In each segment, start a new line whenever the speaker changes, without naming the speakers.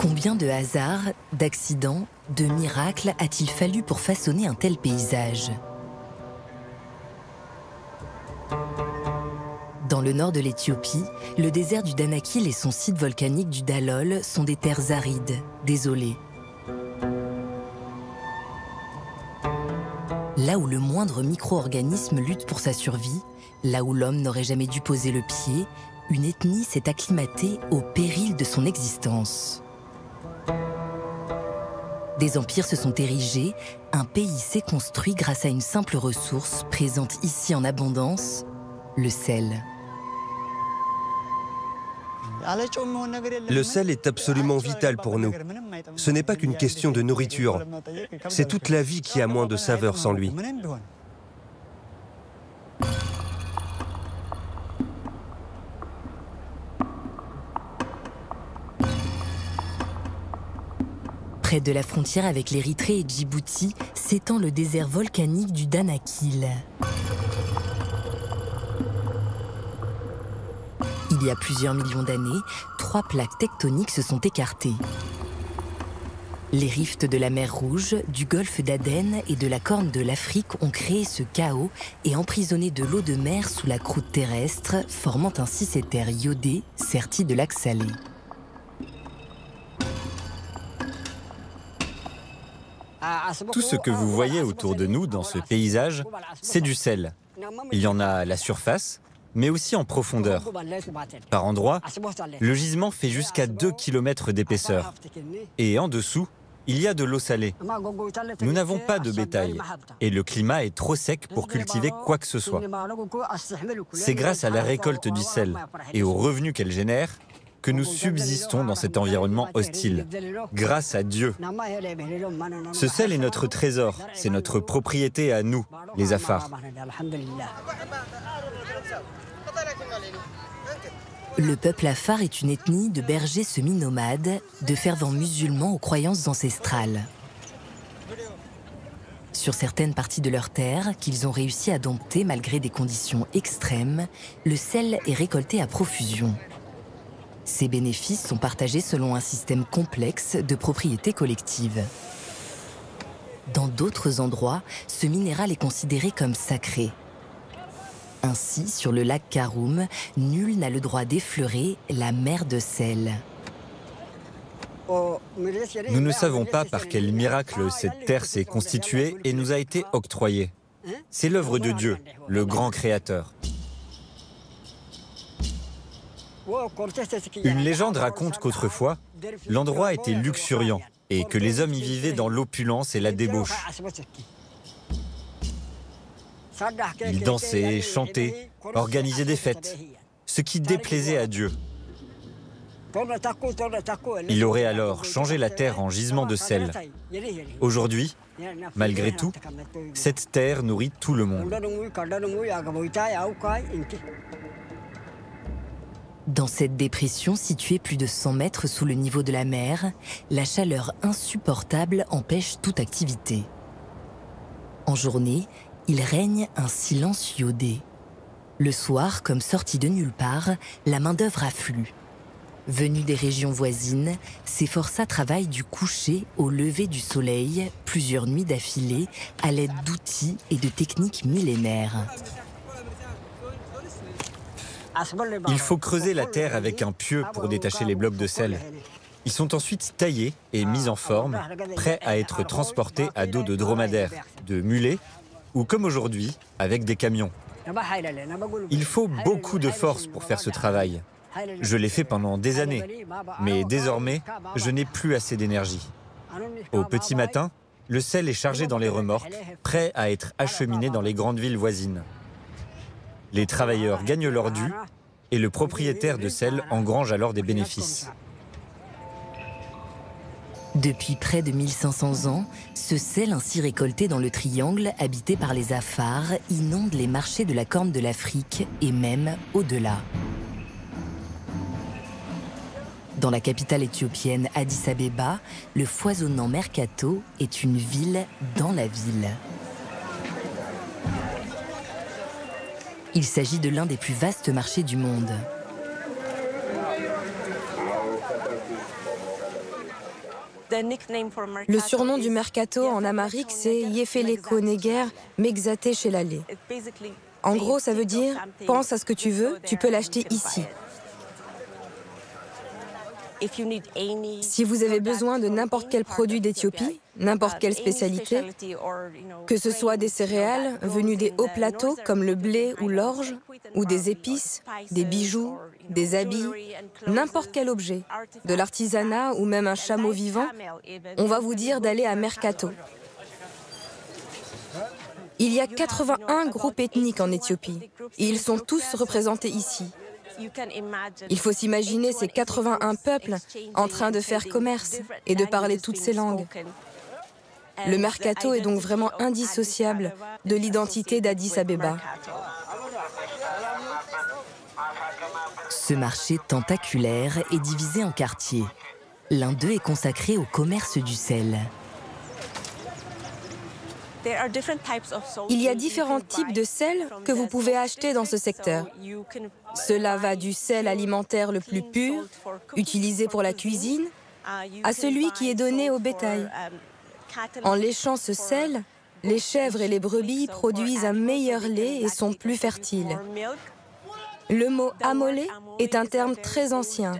Combien de hasards, d'accidents, de miracles a-t-il fallu pour façonner un tel paysage? Dans le nord de l'Éthiopie, le désert du Danakil et son site volcanique du Dalol sont des terres arides, désolées. Là où le moindre micro-organisme lutte pour sa survie, là où l'homme n'aurait jamais dû poser le pied, une ethnie s'est acclimatée au péril de son existence. Des empires se sont érigés, un pays s'est construit grâce à une simple ressource présente ici en abondance, le sel.
Le sel est absolument vital pour nous. Ce n'est pas qu'une question de nourriture. C'est toute la vie qui a moins de saveur sans lui.
Près de la frontière avec l'Érythrée et Djibouti s'étend le désert volcanique du Danakil. Il y a plusieurs millions d'années, 3 plaques tectoniques se sont écartées. Les rifts de la mer Rouge, du golfe d'Aden et de la Corne de l'Afrique ont créé ce chaos et emprisonné de l'eau de mer sous la croûte terrestre, formant ainsi ces terres iodées serties de lacs salés.
Tout ce que vous voyez autour de nous dans ce paysage, c'est du sel. Il y en a à la surface, mais aussi en profondeur. Par endroits, le gisement fait jusqu'à 2 km d'épaisseur. Et en dessous, il y a de l'eau salée. Nous n'avons pas de bétail et le climat est trop sec pour cultiver quoi que ce soit. C'est grâce à la récolte du sel et aux revenus qu'elle génère que nous subsistons dans cet environnement hostile, grâce à Dieu. Ce sel est notre trésor, c'est notre propriété à nous, les Afars.
Le peuple Afar est une ethnie de bergers semi-nomades, de fervents musulmans aux croyances ancestrales. Sur certaines parties de leurs terres, qu'ils ont réussi à dompter malgré des conditions extrêmes, le sel est récolté à profusion. Ces bénéfices sont partagés selon un système complexe de propriété collective. Dans d'autres endroits, ce minéral est considéré comme sacré. Ainsi, sur le lac Karoum, nul n'a le droit d'effleurer la mer de sel.
Nous ne savons pas par quel miracle cette terre s'est constituée et nous a été octroyée. C'est l'œuvre de Dieu, le grand créateur. Une légende raconte qu'autrefois, l'endroit était luxuriant et que les hommes y vivaient dans l'opulence et la débauche. Ils dansaient, chantaient, organisaient des fêtes, ce qui déplaisait à Dieu. Il aurait alors changé la terre en gisement de sel. Aujourd'hui, malgré tout, cette terre nourrit tout le monde.
Dans cette dépression située plus de 100 mètres sous le niveau de la mer, la chaleur insupportable empêche toute activité. En journée, il règne un silence iodé. Le soir, comme sorti de nulle part, la main-d'œuvre afflue. Venus des régions voisines, ces forçats travaillent du coucher au lever du soleil, plusieurs nuits d'affilée, à l'aide d'outils et de techniques millénaires.
Il faut creuser la terre avec un pieu pour détacher les blocs de sel. Ils sont ensuite taillés et mis en forme, prêts à être transportés à dos de dromadaires, de mulets ou comme aujourd'hui, avec des camions. Il faut beaucoup de force pour faire ce travail. Je l'ai fait pendant des années, mais désormais, je n'ai plus assez d'énergie. Au petit matin, le sel est chargé dans les remorques, prêt à être acheminé dans les grandes villes voisines. Les travailleurs gagnent leur dû et le propriétaire de sel engrange alors des bénéfices.
Depuis près de 1500 ans, ce sel ainsi récolté dans le triangle habité par les Afars inonde les marchés de la Corne de l'Afrique et même au-delà. Dans la capitale éthiopienne Addis Abeba, le foisonnant mercato est une ville dans la ville. Il s'agit de l'un des plus vastes marchés du monde.
Le surnom du mercato en amharique, c'est Yefeleko Neger Megzate Shelale. En gros, ça veut dire « pense à ce que tu veux, tu peux l'acheter ici ». Si vous avez besoin de n'importe quel produit d'Éthiopie, n'importe quelle spécialité, que ce soit des céréales venues des hauts plateaux comme le blé ou l'orge, ou des épices, des bijoux, des habits, n'importe quel objet, de l'artisanat ou même un chameau vivant, on va vous dire d'aller à Mercato. Il y a 81 groupes ethniques en Éthiopie et ils sont tous représentés ici. Il faut s'imaginer ces 81 peuples en train de faire commerce et de parler toutes ces langues. Le mercato est donc vraiment indissociable de l'identité d'Addis Abeba.
Ce marché tentaculaire est divisé en quartiers. L'un d'eux est consacré au commerce du sel.
Il y a différents types de sel que vous pouvez acheter dans ce secteur. Cela va du sel alimentaire le plus pur, utilisé pour la cuisine, à celui qui est donné au bétail. En léchant ce sel, les chèvres et les brebis produisent un meilleur lait et sont plus fertiles. Le mot amolé est un terme très ancien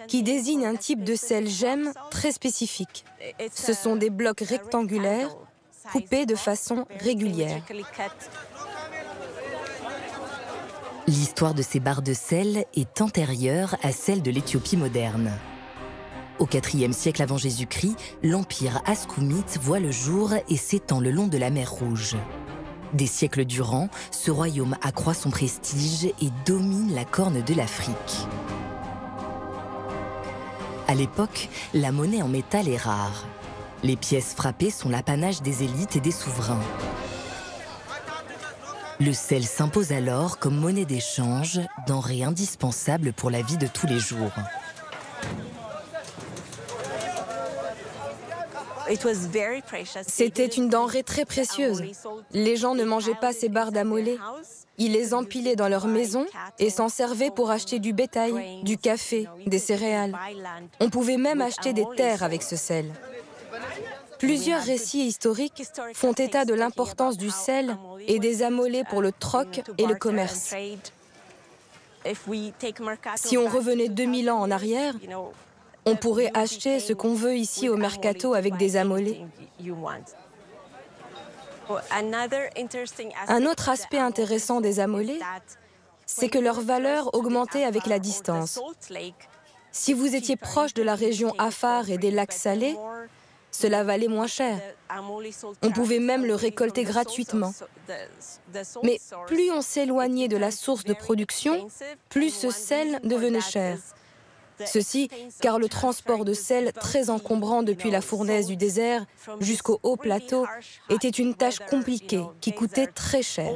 qui désigne un type de sel gemme très spécifique. Ce sont des blocs rectangulaires coupés de façon régulière.
L'histoire de ces barres de sel est antérieure à celle de l'Éthiopie moderne. Au IVe siècle avant Jésus-Christ, l'empire ascoumite voit le jour et s'étend le long de la mer Rouge. Des siècles durant, ce royaume accroît son prestige et domine la corne de l'Afrique. À l'époque, la monnaie en métal est rare. Les pièces frappées sont l'apanage des élites et des souverains. Le sel s'impose alors comme monnaie d'échange, denrée indispensable pour la vie de tous les jours.
C'était une denrée très précieuse. Les gens ne mangeaient pas ces barres d'amolé. Ils les empilaient dans leur maison et s'en servaient pour acheter du bétail, du café, des céréales. On pouvait même acheter des terres avec ce sel. Plusieurs récits historiques font état de l'importance du sel et des amolés pour le troc et le commerce. Si on revenait 2000 ans en arrière, on pourrait acheter ce qu'on veut ici au mercato avec des amolés. Un autre aspect intéressant des amolés, c'est que leur valeur augmentait avec la distance. Si vous étiez proche de la région Afar et des lacs salés, cela valait moins cher. On pouvait même le récolter gratuitement. Mais plus on s'éloignait de la source de production, plus ce sel devenait cher. Ceci car le transport de sel très encombrant depuis la fournaise du désert jusqu'au haut plateau était une tâche compliquée qui coûtait très cher.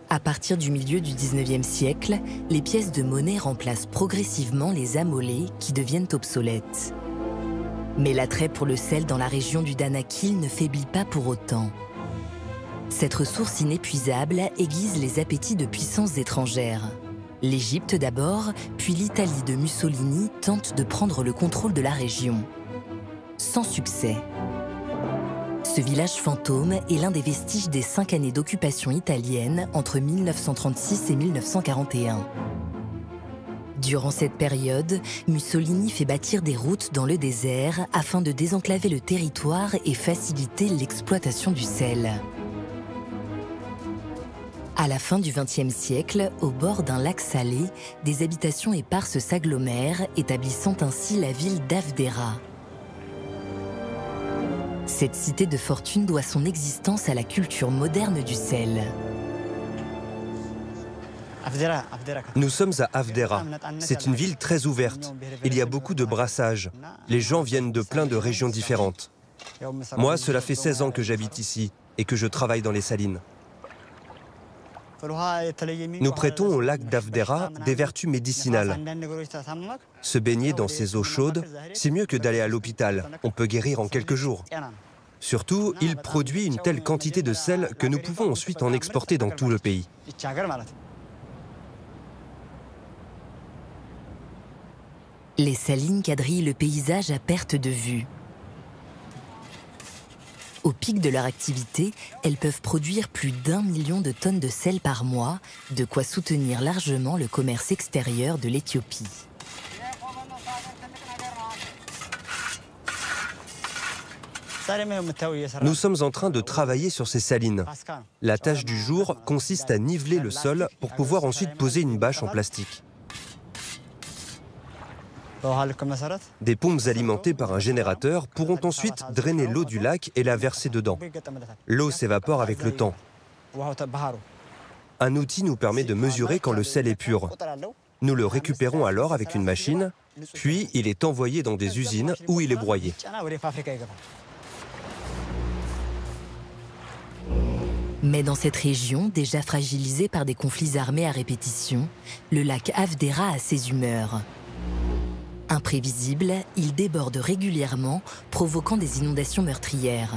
À partir du milieu du XIXe siècle, les pièces de monnaie remplacent progressivement les amolés qui deviennent obsolètes. Mais l'attrait pour le sel dans la région du Danakil ne faiblit pas pour autant. Cette ressource inépuisable aiguise les appétits de puissances étrangères. L'Égypte d'abord, puis l'Italie de Mussolini tentent de prendre le contrôle de la région. Sans succès. Ce village fantôme est l'un des vestiges des 5 années d'occupation italienne entre 1936 et 1941. Durant cette période, Mussolini fait bâtir des routes dans le désert afin de désenclaver le territoire et faciliter l'exploitation du sel. À la fin du XXe siècle, au bord d'un lac salé, des habitations éparses s'agglomèrent, établissant ainsi la ville d'Avdera. Cette cité de fortune doit son existence à la culture moderne du sel.
Nous sommes à Avdera. C'est une ville très ouverte. Il y a beaucoup de brassages. Les gens viennent de plein de régions différentes. Moi, cela fait 16 ans que j'habite ici et que je travaille dans les salines. Nous prêtons au lac d'Avdera des vertus médicinales. Se baigner dans ces eaux chaudes, c'est mieux que d'aller à l'hôpital. On peut guérir en quelques jours. Surtout, il produit une telle quantité de sel que nous pouvons ensuite en exporter dans tout le pays.
Les salines quadrillent le paysage à perte de vue. Au pic de leur activité, elles peuvent produire plus d'1 million de tonnes de sel par mois, de quoi soutenir largement le commerce extérieur de l'Éthiopie.
Nous sommes en train de travailler sur ces salines. La tâche du jour consiste à niveler le sol pour pouvoir ensuite poser une bâche en plastique. Des pompes alimentées par un générateur pourront ensuite drainer l'eau du lac et la verser dedans. L'eau s'évapore avec le temps. Un outil nous permet de mesurer quand le sel est pur. Nous le récupérons alors avec une machine, puis il est envoyé dans des usines où il est broyé.
Mais dans cette région, déjà fragilisée par des conflits armés à répétition, le lac Afdera a ses humeurs. Imprévisible, il déborde régulièrement, provoquant des inondations meurtrières.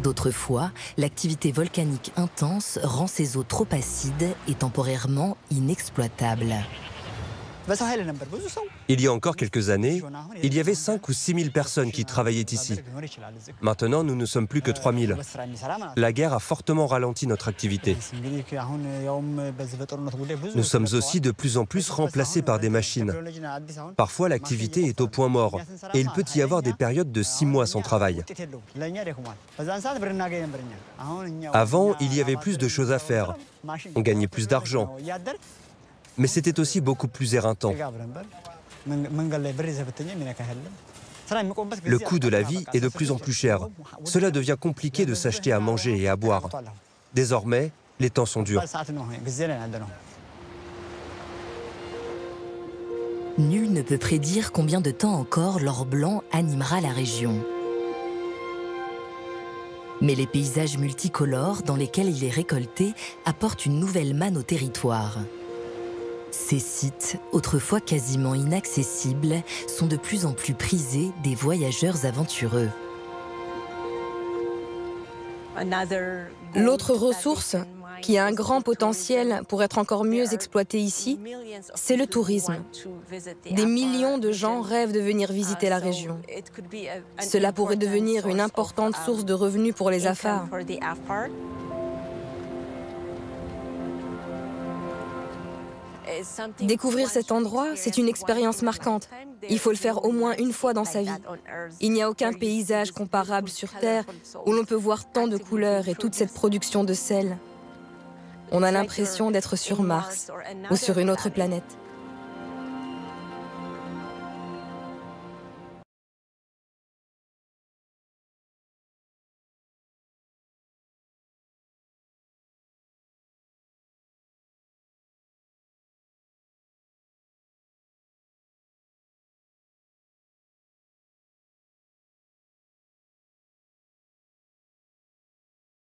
D'autres fois, l'activité volcanique intense rend ses eaux trop acides et temporairement inexploitables.
Il y a encore quelques années, il y avait 5 ou 6 000 personnes qui travaillaient ici. Maintenant, nous ne sommes plus que 3 000. La guerre a fortement ralenti notre activité. Nous sommes aussi de plus en plus remplacés par des machines. Parfois, l'activité est au point mort et il peut y avoir des périodes de 6 mois sans travail. Avant, il y avait plus de choses à faire. On gagnait plus d'argent. Mais c'était aussi beaucoup plus éreintant. Le coût de la vie est de plus en plus cher. Cela devient compliqué de s'acheter à manger et à boire. Désormais, les temps sont durs.
Nul ne peut prédire combien de temps encore l'or blanc animera la région. Mais les paysages multicolores dans lesquels il est récolté apportent une nouvelle manne au territoire. Ces sites, autrefois quasiment inaccessibles, sont de plus en plus prisés des voyageurs aventureux.
L'autre ressource, qui a un grand potentiel pour être encore mieux exploitée ici, c'est le tourisme. Des millions de gens rêvent de venir visiter la région. Cela pourrait devenir une importante source de revenus pour les Afars. Découvrir cet endroit, c'est une expérience marquante. Il faut le faire au moins une fois dans sa vie. Il n'y a aucun paysage comparable sur Terre où l'on peut voir tant de couleurs et toute cette production de sel. On a l'impression d'être sur Mars ou sur une autre planète.